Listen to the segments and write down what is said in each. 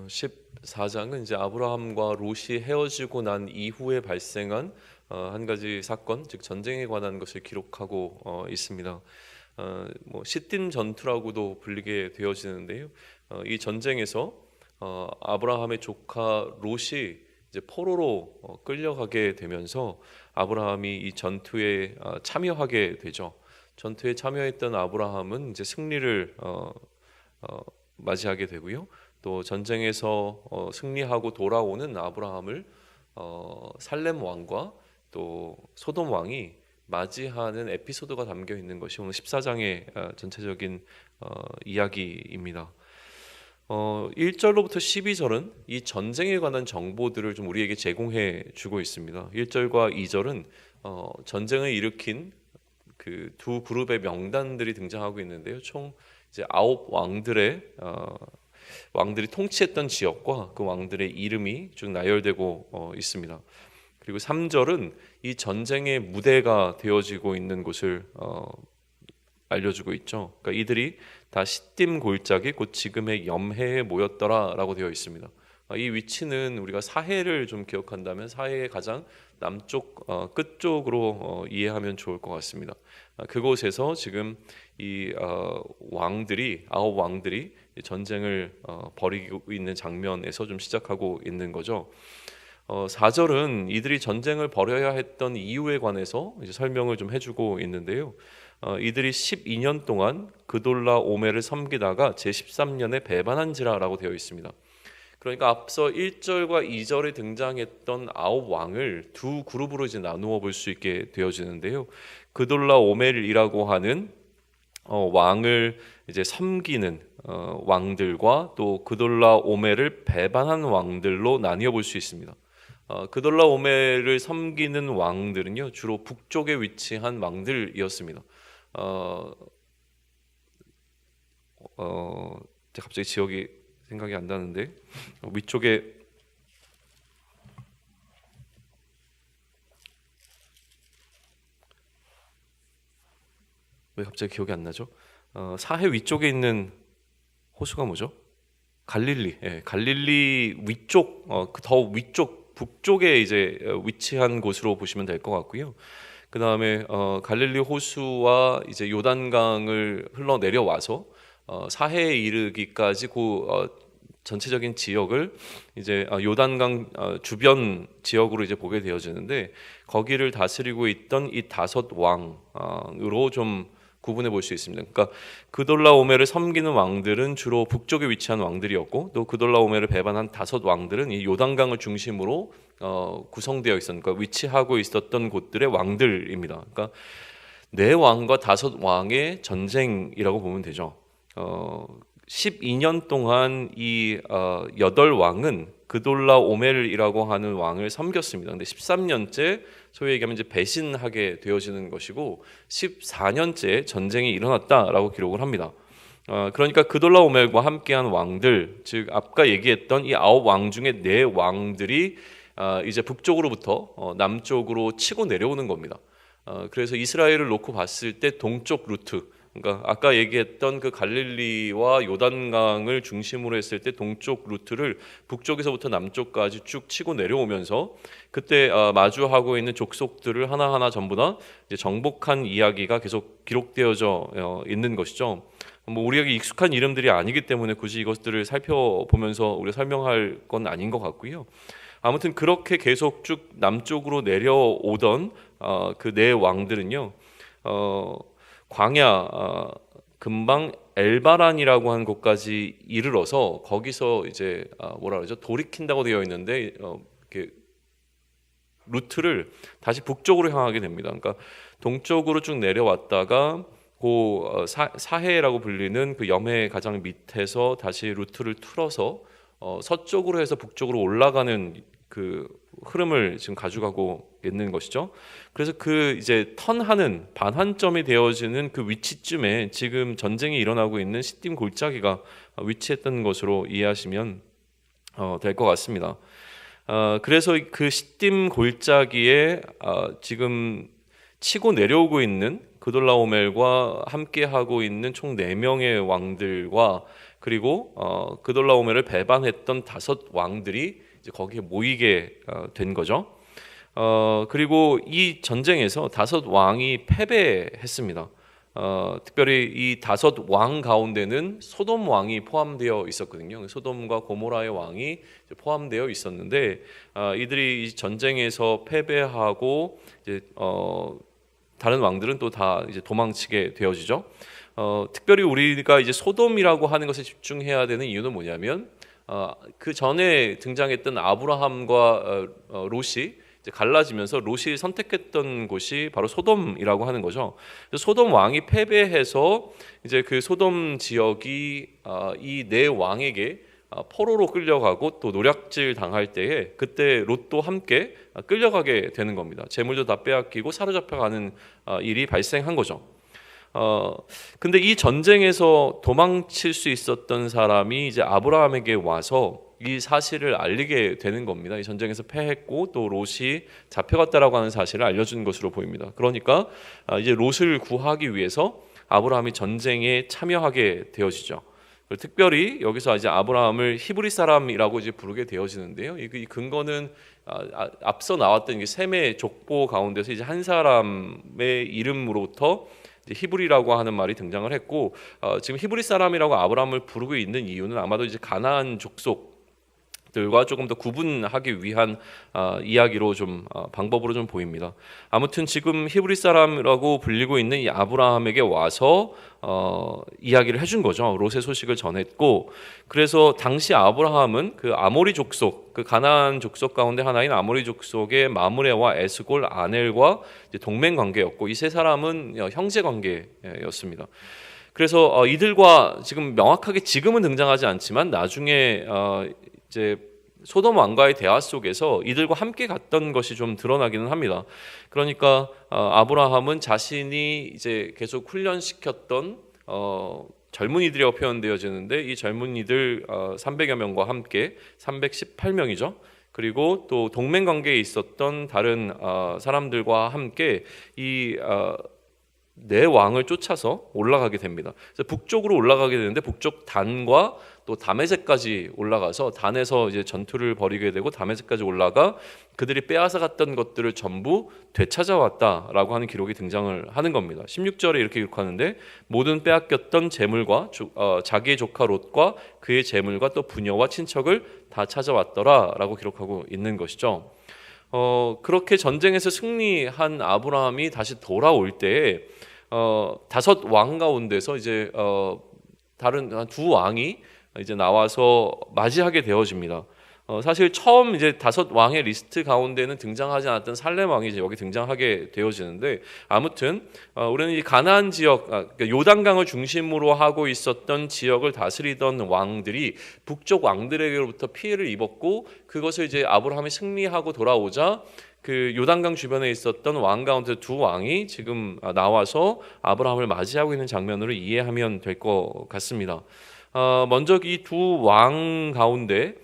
14장은 이제 아브라함과 롯이 헤어지고 난 이후에 발생한 한 가지 사건, 즉 전쟁에 관한 것을 기록하고 있습니다. 뭐 시딤 전투라고도 불리게 되어지는데요. 이 전쟁에서 아브라함의 조카 롯이 이제 포로로 끌려가게 되면서 아브라함이 이 전투에 참여하게 되죠. 전투에 참여했던 아브라함은 이제 승리를 맞이하게 되고요. 또 전쟁에서 승리하고 돌아오는 아브라함을 살렘 왕과 또 소돔 왕이 맞이하는 에피소드가 담겨 있는 것이 오늘 14장의 전체적인 이야기입니다. 1절로부터 12절은 이 전쟁에 관한 정보들을 좀 우리에게 제공해 주고 있습니다. 1절과 2절은 전쟁을 일으킨 그 두 그룹의 명단들이 등장하고 있는데요. 총 이제 9왕들의 왕들이 통치했던 지역과 그 왕들의 이름이 쭉 나열되고 있습니다. 그리고 3절은 이 전쟁의 무대가 되어지고 있는 곳을 알려주고 있죠. 그러니까 이들이 다 시딤 골짜기 곧 지금의 염해에 모였더라라고 되어 있습니다. 이 위치는 우리가 사해를 좀 기억한다면 사해의 가장 남쪽 끝쪽으로 이해하면 좋을 것 같습니다. 그곳에서 지금 이 왕들이 9왕들이 전쟁을 벌이고 있는 장면에서 좀 시작하고 있는 거죠. 4절은 이들이 전쟁을 벌여야 했던 이유에 관해서 이제 설명을 좀 해주고 있는데요. 이들이 12년 동안 그돌라 오멜을 섬기다가 제13년에 배반한지라라고 되어 있습니다. 그러니까 앞서 1절과 2절에 등장했던 9왕을 두 그룹으로 이제 나누어 볼 수 있게 되어지는데요. 그돌라 오멜이라고 하는 왕을 이제 섬기는 왕들과 또 그돌라 오멜을 배반한 왕들로 나뉘어 볼 수 있습니다. 그돌라 오멜을 섬기는 왕들은요 주로 북쪽에 위치한 왕들이었습니다. 갑자기 지역이 생각이 안 나는데 위쪽에 왜 갑자기 기억이 안 나죠? 사해 위쪽에 있는 호수가 뭐죠? 갈릴리. 예, 갈릴리 위쪽, 더 위쪽 북쪽에 이제 위치한 곳으로 보시면 될 것 같고요. 그 다음에 갈릴리 호수와 이제 요단강을 흘러 내려와서 사해에 이르기까지 그 전체적인 지역을 이제 요단강 주변 지역으로 이제 보게 되어지는데 거기를 다스리고 있던 이 5왕으로 좀 구분해 볼 수 있습니다. 그러니까 그돌라오멜을 섬기는 왕들은 주로 북쪽에 위치한 왕들이었고 또 그돌라오멜을 배반한 5왕들은 이 요단강을 중심으로 구성되어 있었던, 그러니까 위치하고 있었던 곳들의 왕들입니다. 그러니까 4왕과 5왕의 전쟁이라고 보면 되죠. 12년 동안 이 8왕은 그돌라오멜이라고 하는 왕을 섬겼습니다. 근데 13년째 소위 얘기하면 이제 배신하게 되어지는 것이고 14년째 전쟁이 일어났다라고 기록을 합니다. 그러니까 그돌라오멜과 함께한 왕들, 즉 아까 얘기했던 이 9왕 중에 4왕들이 이제 북쪽으로부터 남쪽으로 치고 내려오는 겁니다. 그래서 이스라엘을 놓고 봤을 때 동쪽 루트, 그러니까 아까 얘기했던 그 갈릴리와 요단강을 중심으로 했을 때 동쪽 루트를 북쪽에서부터 남쪽까지 쭉 치고 내려오면서 그때 마주하고 있는 족속들을 하나하나 전부 다 이제 정복한 이야기가 계속 기록되어져 있는 것이죠. 뭐 우리에게 익숙한 이름들이 아니기 때문에 굳이 이것들을 살펴보면서 우리가 설명할 건 아닌 것 같고요. 아무튼 그렇게 계속 쭉 남쪽으로 내려오던 그 4왕들은요. 광야 금방 엘바란이라고 하는 곳까지 이르러서 거기서 이제 뭐라 그러죠? 돌이킨다고 되어 있는데 이렇게 루트를 다시 북쪽으로 향하게 됩니다. 그러니까 동쪽으로 쭉 내려왔다가 그 사해라고 불리는 그 염해 가장 밑에서 다시 루트를 틀어서 서쪽으로 해서 북쪽으로 올라가는 그 흐름을 지금 가져가고 있는 것이죠. 그래서 그 이제 턴하는 반환점이 되어지는 그 위치쯤에 지금 전쟁이 일어나고 있는 시딤 골짜기가 위치했던 것으로 이해하시면 될 것 같습니다. 그래서 그 시딤 골짜기에 지금 치고 내려오고 있는 그돌라오멜과 함께 하고 있는 총 4명의 왕들과 그리고 그돌라오메를 배반했던 5왕들이 이제 거기에 모이게 된 거죠. 그리고 이 전쟁에서 5왕이 패배했습니다. 특별히 이 5왕 가운데는 소돔 왕이 포함되어 있었거든요. 소돔과 고모라의 왕이 포함되어 있었는데 이들이 이 전쟁에서 패배하고 이제 다른 왕들은 또 다 이제 도망치게 되어지죠. 특별히 우리가 이제 소돔이라고 하는 것에 집중해야 되는 이유는 뭐냐면 그 전에 등장했던 아브라함과 롯이 이제 갈라지면서 롯이 선택했던 곳이 바로 소돔이라고 하는 거죠. 소돔 왕이 패배해서 이제 그 소돔 지역이 이 네 왕에게 포로로 끌려가고 또 노략질 당할 때에 그때 롯도 함께 끌려가게 되는 겁니다. 재물도 다 빼앗기고 사로잡혀가는 일이 발생한 거죠. 근데 이 전쟁에서 도망칠 수 있었던 사람이 이제 아브라함에게 와서 이 사실을 알리게 되는 겁니다. 이 전쟁에서 패했고 또 롯이 잡혀갔다라고 하는 사실을 알려준 것으로 보입니다. 그러니까 이제 롯을 구하기 위해서 아브라함이 전쟁에 참여하게 되어지죠. 특별히 여기서 이제 아브라함을 히브리 사람이라고 이제 부르게 되어지는데요. 이 근거는 앞서 나왔던 셈의 족보 가운데서 이제 한 사람의 이름으로부터 히브리라고 하는 말이 등장을 했고 지금 히브리 사람이라고 아브라함을 부르고 있는 이유는 아마도 이제 가나안 족속들과 조금 더 구분하기 위한 이야기로 좀 방법으로 좀 보입니다. 아무튼 지금 히브리 사람이라고 불리고 있는 이 아브라함에게 와서 이야기를 해준 거죠. 롯의 소식을 전했고, 그래서 당시 아브라함은 그 아모리 족속, 그 가나안 족속 가운데 하나인 아모리 족속의 마므레와 에스골, 아넬과 동맹 관계였고, 이 세 사람은 형제 관계였습니다. 그래서 이들과 지금 명확하게 지금은 등장하지 않지만 나중에 이제 소돔 왕과의 대화 속에서 이들과 함께 갔던 것이 좀 드러나기는 합니다. 그러니까 아브라함은 자신이 이제 계속 훈련시켰던 젊은이들이라고 표현되어지는데 이 젊은이들 300여 명과 함께 318명이죠. 그리고 또 동맹 관계에 있었던 다른 사람들과 함께 이 네 왕을 쫓아서 올라가게 됩니다. 그래서 북쪽으로 올라가게 되는데 북쪽 단과 또 다메섹까지 올라가서 단에서 이제 전투를 벌이게 되고 다메섹까지 올라가 그들이 빼앗아 갔던 것들을 전부 되찾아왔다라고 하는 기록이 등장을 하는 겁니다. 16절에 이렇게 기록하는데 모든 빼앗겼던 재물과 자기의 조카 롯과 그의 재물과 또 부녀와 친척을 다 찾아왔더라라고 기록하고 있는 것이죠. 그렇게 전쟁에서 승리한 아브라함이 다시 돌아올 때에 5왕 가운데서 이제 다른 2왕이 이제 나와서 맞이하게 되어집니다. 사실 처음 이제 5왕의 리스트 가운데는 등장하지 않았던 살렘 왕이 이제 여기 등장하게 되어지는데 아무튼 우리는 이 가나안 지역, 그러니까 요단강을 중심으로 하고 있었던 지역을 다스리던 왕들이 북쪽 왕들에게로부터 피해를 입었고 그것을 이제 아브라함이 승리하고 돌아오자 그 요단강 주변에 있었던 왕 가운데 2왕이 지금 나와서 아브라함을 맞이하고 있는 장면으로 이해하면 될 것 같습니다. 먼저 이 2왕 가운데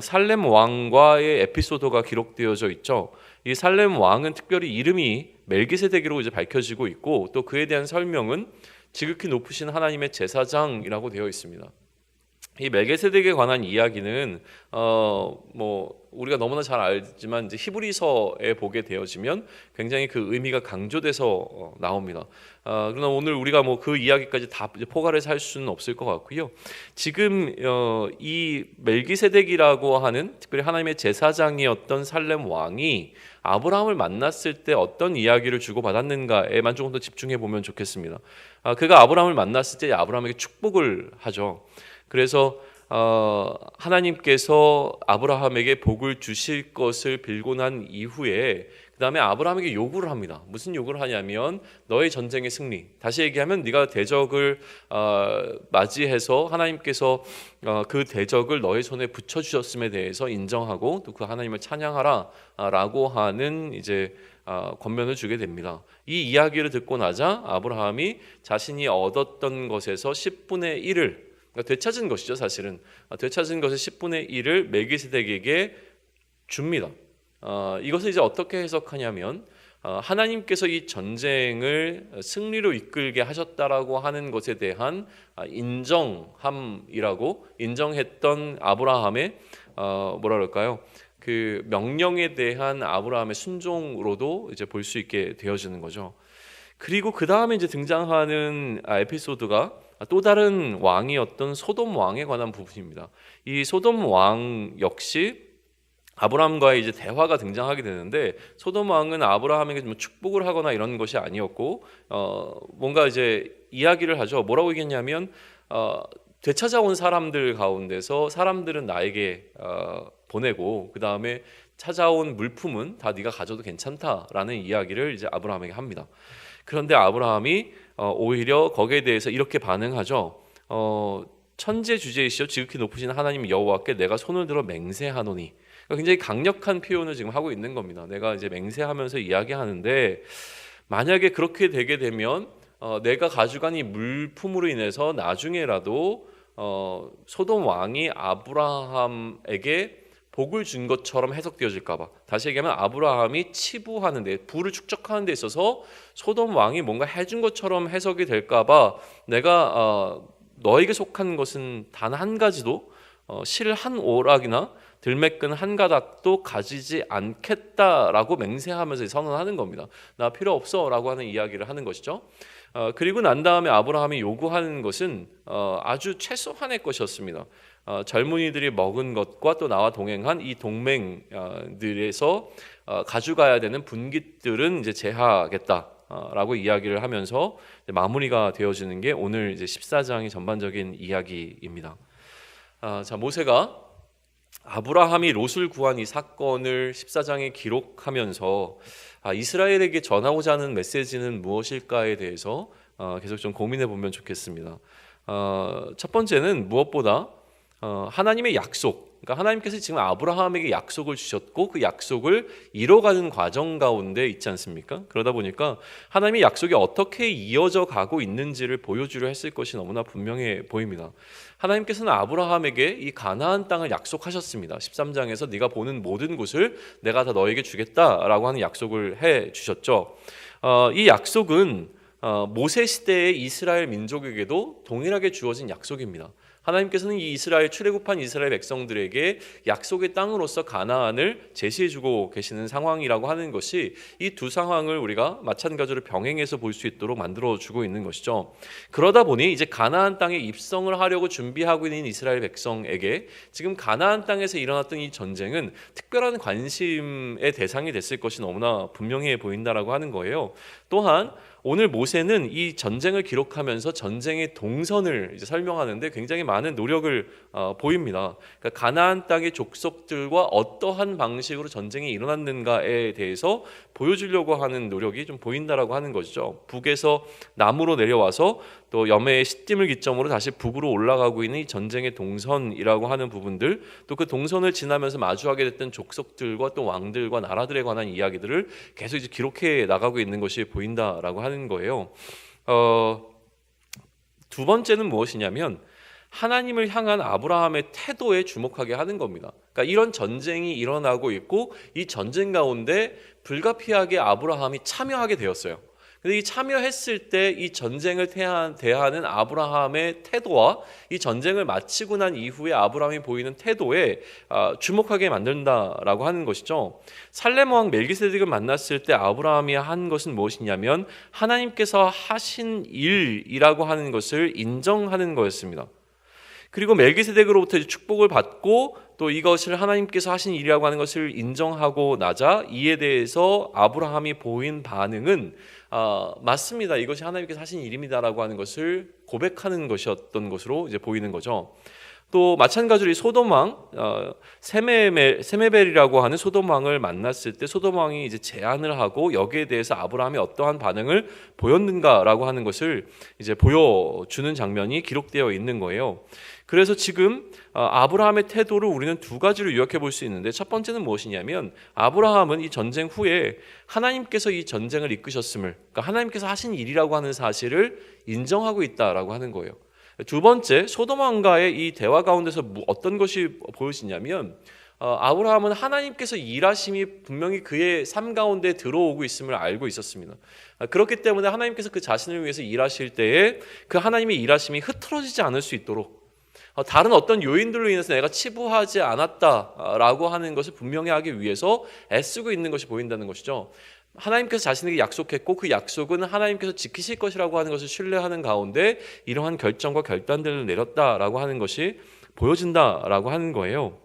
살렘 왕과의 에피소드가 기록되어져 있죠. 이 살렘 왕은 특별히 이름이 멜기세덱으로 이제 밝혀지고 있고 또 그에 대한 설명은 지극히 높으신 하나님의 제사장이라고 되어 있습니다. 이 멜기세덱에 관한 이야기는 뭐 우리가 너무나 잘 알지만 이제 히브리서에 보게 되어지면 굉장히 그 의미가 강조돼서 나옵니다. 그러나 오늘 우리가 뭐 그 이야기까지 다 포괄해서 할 수는 없을 것 같고요. 지금 이 멜기세덱이라고 하는 특별히 하나님의 제사장이었던 살렘 왕이 아브라함을 만났을 때 어떤 이야기를 주고받았는가에만 조금 더 집중해 보면 좋겠습니다. 그가 아브라함을 만났을 때 아브라함에게 축복을 하죠. 그래서 하나님께서 아브라함에게 복을 주실 것을 빌고 난 이후에 그 다음에 아브라함에게 요구를 합니다. 무슨 요구를 하냐면 너의 전쟁의 승리. 다시 얘기하면 네가 대적을 맞이해서 하나님께서 그 대적을 너의 손에 붙여주셨음에 대해서 인정하고 또 그 하나님을 찬양하라 라고 하는 이제 권면을 주게 됩니다. 이 이야기를 듣고 나자 아브라함이 자신이 얻었던 것에서 10분의 1을 되찾은 것이죠. 사실은 되찾은 것의 10분의 1을 멜기세덱에게 줍니다. 이것을 이제 어떻게 해석하냐면 하나님께서 이 전쟁을 승리로 이끌게 하셨다라고 하는 것에 대한 인정함이라고 인정했던 아브라함의 뭐라 그럴까요? 그 명령에 대한 아브라함의 순종으로도 이제 볼 수 있게 되어지는 거죠. 그리고 그 다음에 이제 등장하는 에피소드가 또 다른 왕이었던 소돔 왕에 관한 부분입니다. 이 소돔 왕 역시 아브라함과의 이제 대화가 등장하게 되는데, 소돔 왕은 아브라함에게 좀 축복을 하거나 이런 것이 아니었고 뭔가 이제 이야기를 하죠. 뭐라고 얘기했냐면 되찾아온 사람들 가운데서 사람들은 나에게 보내고 그 다음에 찾아온 물품은 다 네가 가져도 괜찮다라는 이야기를 이제 아브라함에게 합니다. 그런데 아브라함이 오히려 거기에 대해서 이렇게 반응하죠. 천재 주제이시오 지극히 높으신 하나님 여호와께 내가 손을 들어 맹세하노니. 그러니까 굉장히 강력한 표현을 지금 하고 있는 겁니다. 내가 이제 맹세하면서 이야기하는데, 만약에 그렇게 되게 되면 내가 가져간 이 물품으로 인해서 나중에라도 소돔 왕이 아브라함에게 복을 준 것처럼 해석되어질까 봐, 다시 얘기하면 아브라함이 치부하는 데, 부를 축적하는 데 있어서 소돔 왕이 뭔가 해준 것처럼 해석이 될까 봐 내가 너에게 속한 것은 단 한 가지도 실 한 오락이나 들매끈 한 가닥도 가지지 않겠다라고 맹세하면서 선언하는 겁니다. 나 필요 없어 라고 하는 이야기를 하는 것이죠. 그리고 난 다음에 아브라함이 요구하는 것은 아주 최소한의 것이었습니다. 젊은이들이 먹은 것과 또 나와 동행한 이 동맹들에서 가져가야 되는 분깃들은 이제 제하하겠다라고 이야기를 하면서 마무리가 되어지는 게 오늘 이제 14장의 전반적인 이야기입니다. 자, 모세가 아브라함이 롯을 구한 이 사건을 14장에 기록하면서 이스라엘에게 전하고자 하는 메시지는 무엇일까에 대해서 계속 좀 고민해 보면 좋겠습니다. 첫 번째는 무엇보다 하나님의 약속, 그러니까 하나님께서 지금 아브라함에게 약속을 주셨고 그 약속을 이뤄가는 과정 가운데 있지 않습니까? 그러다 보니까 하나님의 약속이 어떻게 이어져 가고 있는지를 보여주려 했을 것이 너무나 분명해 보입니다. 하나님께서는 아브라함에게 이 가나안 땅을 약속하셨습니다. 13장에서 네가 보는 모든 곳을 내가 다 너에게 주겠다라고 하는 약속을 해 주셨죠. 이 약속은 모세 시대의 이스라엘 민족에게도 동일하게 주어진 약속입니다. 하나님께서는 이 이스라엘 출애굽한 이스라엘 백성들에게 약속의 땅으로서 가나안을 제시해주고 계시는 상황이라고 하는 것이 이 두 상황을 우리가 마찬가지로 병행해서 볼 수 있도록 만들어주고 있는 것이죠. 그러다 보니 이제 가나안 땅에 입성을 하려고 준비하고 있는 이스라엘 백성에게 지금 가나안 땅에서 일어났던 이 전쟁은 특별한 관심의 대상이 됐을 것이 너무나 분명해 보인다라고 하는 거예요. 또한 오늘 모세는 이 전쟁을 기록하면서 전쟁의 동선을 이제 설명하는데 굉장히 많은 노력을 보입니다. 그러니까 가나안 땅의 족속들과 어떠한 방식으로 전쟁이 일어났는가에 대해서 보여주려고 하는 노력이 좀 보인다라고 하는 것이죠. 북에서 남으로 내려와서 또 여매의 시딤을 기점으로 다시 북으로 올라가고 있는 이 전쟁의 동선이라고 하는 부분들, 또 그 동선을 지나면서 마주하게 됐던 족속들과 또 왕들과 나라들에 관한 이야기들을 계속 이제 기록해 나가고 있는 것이 보인다라고 하는 거예요. 두 번째는 무엇이냐면 하나님을 향한 아브라함의 태도에 주목하게 하는 겁니다. 그러니까 이런 전쟁이 일어나고 있고 이 전쟁 가운데 불가피하게 아브라함이 참여하게 되었어요. 근데 이 참여했을 때 이 전쟁을 대하는 아브라함의 태도와 이 전쟁을 마치고 난 이후에 아브라함이 보이는 태도에 주목하게 만든다라고 하는 것이죠. 살렘 왕 멜기세덱을 만났을 때 아브라함이 한 것은 무엇이냐면 하나님께서 하신 일이라고 하는 것을 인정하는 거였습니다. 그리고 멜기세덱으로부터 축복을 받고 또 이것을 하나님께서 하신 일이라고 하는 것을 인정하고 나자 이에 대해서 아브라함이 보인 반응은 맞습니다. 이것이 하나님께서 하신 일입니다라고 하는 것을 고백하는 것이었던 것으로 이제 보이는 거죠. 또 마찬가지로 이 소돔 왕 세메벨이라고 하는 소돔 왕을 만났을 때 소돔 왕이 이제 제안을 하고 여기에 대해서 아브라함이 어떠한 반응을 보였는가라고 하는 것을 이제 보여주는 장면이 기록되어 있는 거예요. 그래서 지금 아브라함의 태도를 우리는 두 가지로 요약해 볼 수 있는데, 첫 번째는 무엇이냐면 아브라함은 이 전쟁 후에 하나님께서 이 전쟁을 이끄셨음을, 그러니까 하나님께서 하신 일이라고 하는 사실을 인정하고 있다라고 하는 거예요. 두 번째, 소돔 왕과의 이 대화 가운데서 어떤 것이 보여지냐면 아브라함은 하나님께서 일하심이 분명히 그의 삶 가운데 들어오고 있음을 알고 있었습니다. 그렇기 때문에 하나님께서 그 자신을 위해서 일하실 때에 그 하나님의 일하심이 흐트러지지 않을 수 있도록 다른 어떤 요인들로 인해서 내가 치부하지 않았다라고 하는 것을 분명히 하기 위해서 애쓰고 있는 것이 보인다는 것이죠. 하나님께서 자신에게 약속했고 그 약속은 하나님께서 지키실 것이라고 하는 것을 신뢰하는 가운데 이러한 결정과 결단들을 내렸다라고 하는 것이 보여진다라고 하는 거예요.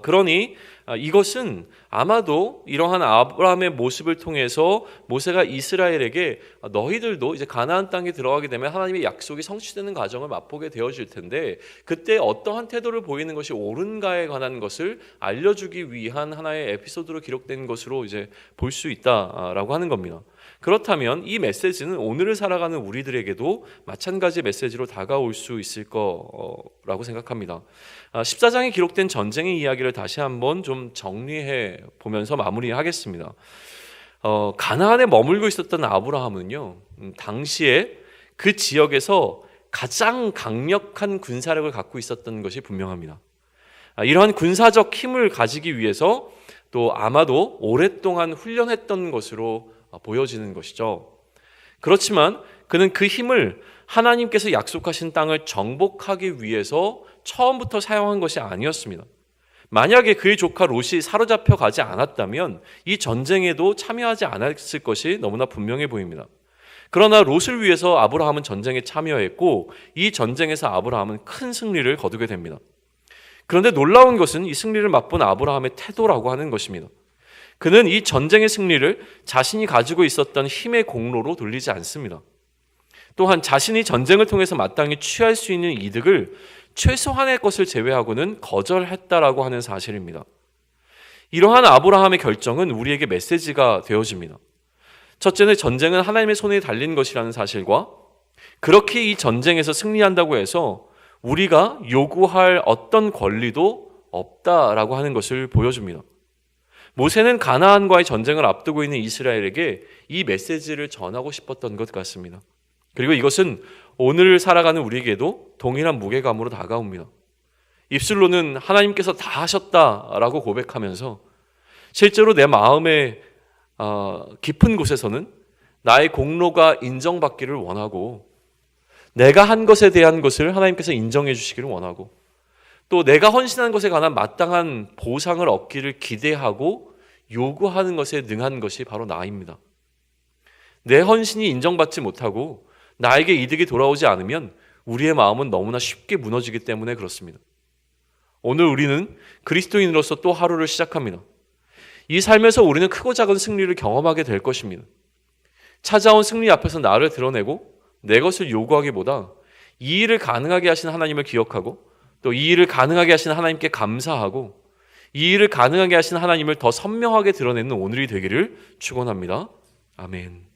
그러니 이것은 아마도 이러한 아브라함의 모습을 통해서 모세가 이스라엘에게 너희들도 이제 가나안 땅에 들어가게 되면 하나님의 약속이 성취되는 과정을 맛보게 되어질 텐데 그때 어떠한 태도를 보이는 것이 옳은가에 관한 것을 알려주기 위한 하나의 에피소드로 기록된 것으로 이제 볼 수 있다라고 하는 겁니다. 그렇다면 이 메시지는 오늘을 살아가는 우리들에게도 마찬가지 메시지로 다가올 수 있을 거라고 생각합니다. 14장에 기록된 전쟁의 이야기를 다시 한번 좀 정리해 보면서 마무리하겠습니다. 가나안에 머물고 있었던 아브라함은요, 당시에 그 지역에서 가장 강력한 군사력을 갖고 있었던 것이 분명합니다. 이러한 군사적 힘을 가지기 위해서 또 아마도 오랫동안 훈련했던 것으로 보여지는 것이죠. 그렇지만 그는 그 힘을 하나님께서 약속하신 땅을 정복하기 위해서 처음부터 사용한 것이 아니었습니다. 만약에 그의 조카 롯이 사로잡혀 가지 않았다면 이 전쟁에도 참여하지 않았을 것이 너무나 분명해 보입니다. 그러나 롯을 위해서 아브라함은 전쟁에 참여했고 이 전쟁에서 아브라함은 큰 승리를 거두게 됩니다. 그런데 놀라운 것은 이 승리를 맛본 아브라함의 태도라고 하는 것입니다. 그는 이 전쟁의 승리를 자신이 가지고 있었던 힘의 공로로 돌리지 않습니다. 또한 자신이 전쟁을 통해서 마땅히 취할 수 있는 이득을 최소한의 것을 제외하고는 거절했다라고 하는 사실입니다. 이러한 아브라함의 결정은 우리에게 메시지가 되어집니다. 첫째는 전쟁은 하나님의 손에 달린 것이라는 사실과 그렇게 이 전쟁에서 승리한다고 해서 우리가 요구할 어떤 권리도 없다라고 하는 것을 보여줍니다. 모세는 가나안과의 전쟁을 앞두고 있는 이스라엘에게 이 메시지를 전하고 싶었던 것 같습니다. 그리고 이것은 오늘 살아가는 우리에게도 동일한 무게감으로 다가옵니다. 입술로는 하나님께서 다 하셨다라고 고백하면서 실제로 내 마음의 깊은 곳에서는 나의 공로가 인정받기를 원하고 내가 한 것에 대한 것을 하나님께서 인정해 주시기를 원하고 또 내가 헌신한 것에 관한 마땅한 보상을 얻기를 기대하고 요구하는 것에 능한 것이 바로 나입니다. 내 헌신이 인정받지 못하고 나에게 이득이 돌아오지 않으면 우리의 마음은 너무나 쉽게 무너지기 때문에 그렇습니다. 오늘 우리는 그리스도인으로서 또 하루를 시작합니다. 이 삶에서 우리는 크고 작은 승리를 경험하게 될 것입니다. 찾아온 승리 앞에서 나를 드러내고 내 것을 요구하기보다 이 일을 가능하게 하신 하나님을 기억하고 또 이 일을 가능하게 하신 하나님께 감사하고 이 일을 가능하게 하신 하나님을 더 선명하게 드러내는 오늘이 되기를 축원합니다. 아멘.